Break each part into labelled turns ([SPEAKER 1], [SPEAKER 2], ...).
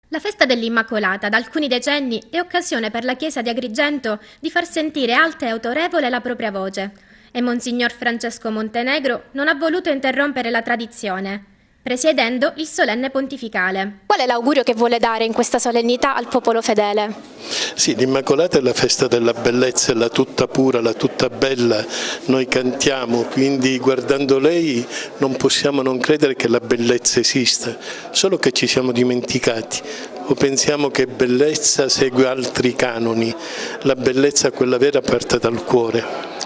[SPEAKER 1] La festa dell'Immacolata, da alcuni decenni, è occasione per la Chiesa di Agrigento di far sentire alta e autorevole la propria voce. E Monsignor Francesco Montenegro non ha voluto interrompere la tradizione, presiedendo il solenne pontificale.
[SPEAKER 2] Qual è l'augurio che vuole dare in questa solennità al popolo fedele?
[SPEAKER 3] Sì, l'Immacolata è la festa della bellezza, è la tutta pura, la tutta bella, noi cantiamo, quindi guardando lei non possiamo non credere che la bellezza esista, solo che ci siamo dimenticati. O pensiamo che bellezza segue altri canoni, la bellezza quella vera parte dal cuore,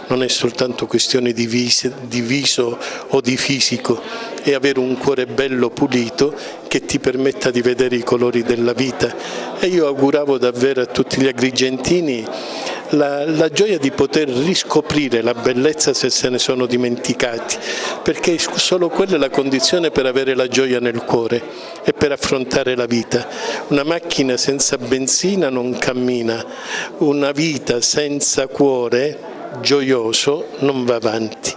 [SPEAKER 3] non è soltanto questione di viso o di fisico, è avere un cuore bello pulito che ti permetta di vedere i colori della vita. E io auguravo davvero a tutti gli agrigentini la gioia di poter riscoprire la bellezza se se ne sono dimenticati, perché solo quella è la condizione per avere la gioia nel cuore e per affrontare la vita. Una macchina senza benzina non cammina, una vita senza cuore gioioso non va avanti.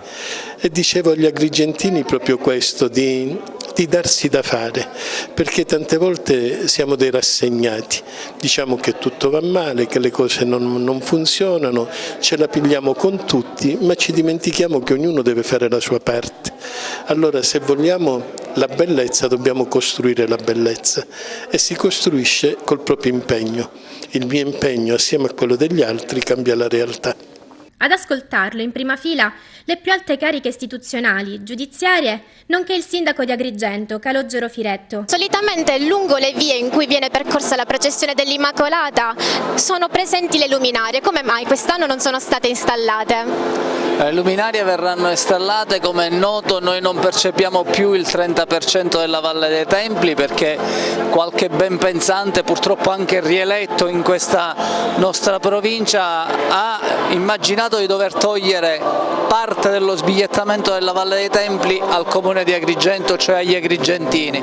[SPEAKER 3] E dicevo agli agrigentini proprio questo, di darsi da fare, perché tante volte siamo dei rassegnati, diciamo che tutto va male, che le cose non funzionano, ce la pigliamo con tutti, ma ci dimentichiamo che ognuno deve fare la sua parte. Allora se vogliamo la bellezza dobbiamo costruire la bellezza e si costruisce col proprio impegno. Il mio impegno assieme a quello degli altri cambia la realtà.
[SPEAKER 1] Ad ascoltarlo in prima fila le più alte cariche istituzionali, giudiziarie, nonché il sindaco di Agrigento, Calogero Firetto.
[SPEAKER 2] Solitamente lungo le vie in cui viene percorsa la processione dell'Immacolata sono presenti le luminarie. Come mai quest'anno non sono state installate?
[SPEAKER 4] Le luminarie verranno installate, come è noto noi non percepiamo più il 30% della Valle dei Templi perché qualche ben pensante, purtroppo anche rieletto in questa nostra provincia, ha immaginato di dover togliere parte dello sbigliettamento della Valle dei Templi al comune di Agrigento, cioè agli agrigentini.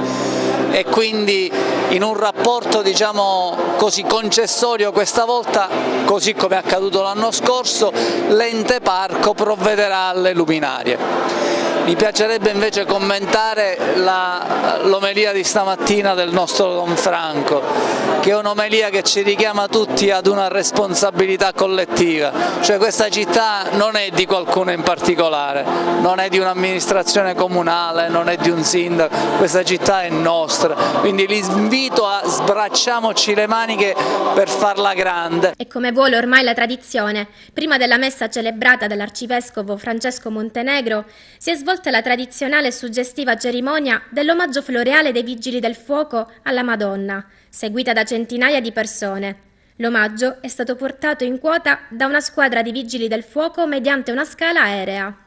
[SPEAKER 4] E quindi in un rapporto diciamo così concessorio questa volta, così come è accaduto l'anno scorso, l'ente parco provvederà alle luminarie. Mi piacerebbe invece commentare l'omelia di stamattina del nostro Don Franco, che è un'omelia che ci richiama tutti ad una responsabilità collettiva, cioè questa città non è di qualcuno in particolare, non è di un'amministrazione comunale, non è di un sindaco, questa città è nostra, quindi l'invito a sbracciamoci le maniche per farla grande.
[SPEAKER 1] E come vuole ormai la tradizione, prima della messa celebrata dall'arcivescovo Francesco Montenegro si è svolta la tradizionale e suggestiva cerimonia dell'omaggio floreale dei Vigili del Fuoco alla Madonna, seguita da centinaia di persone. L'omaggio è stato portato in quota da una squadra di Vigili del Fuoco mediante una scala aerea.